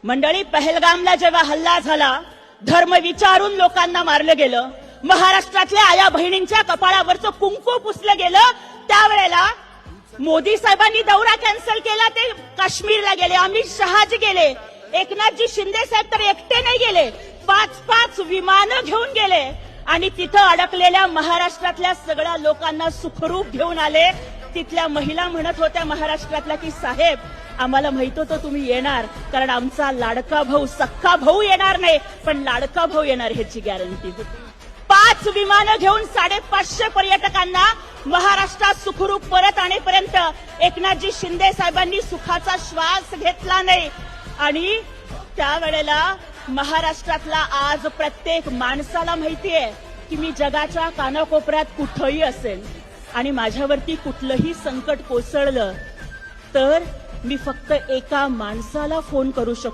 मंडळी, पहलगामला जेव्हा हल्ला झाला, धर्म विचारून लोकांना मारलं गेलं, महाराष्ट्रातल्या आया बहिणींच्या कपाळावरचं कुंकू पुसलं गेलं, त्यावेळेला मोदी साहेबांनी दौरा कॅन्सल केला, ते काश्मीरला गेले, अमित शहाजी गेले, एकनाथजी शिंदे साहेब तर एकटे नाही गेले, 5-5 विमानं घेऊन गेले आणि तिथं अडकलेल्या महाराष्ट्रातल्या सगळ्या लोकांना सुखरूप घेऊन आले. तिथल्या महिला म्हणत होत्या महाराष्ट्रातल्या की साहेब, आम्हाला माहित होतं तुम्ही येणार, कारण आमचा लाडका भाऊ, सक्का भाऊ येणार नाही, पण लाडका भाऊ येणार ह्याची गॅरंटी होती. 5 विमानं घेऊन 550 पर्यटकांना महाराष्ट्रात सुखरूप परत आणेपर्यंत एकनाथजी शिंदे साहेबांनी सुखाचा श्वास घेतला नाही. आणि त्यावेळेला महाराष्ट्रातला आज प्रत्येक माणसाला माहितीये की मी जगाच्या कानाकोपऱ्यात कुठंही असेल आणि माझ्यावरती कुठलंही संकट कोसळलं तर मी फक्त एका माणसाला फोन करू शकतो.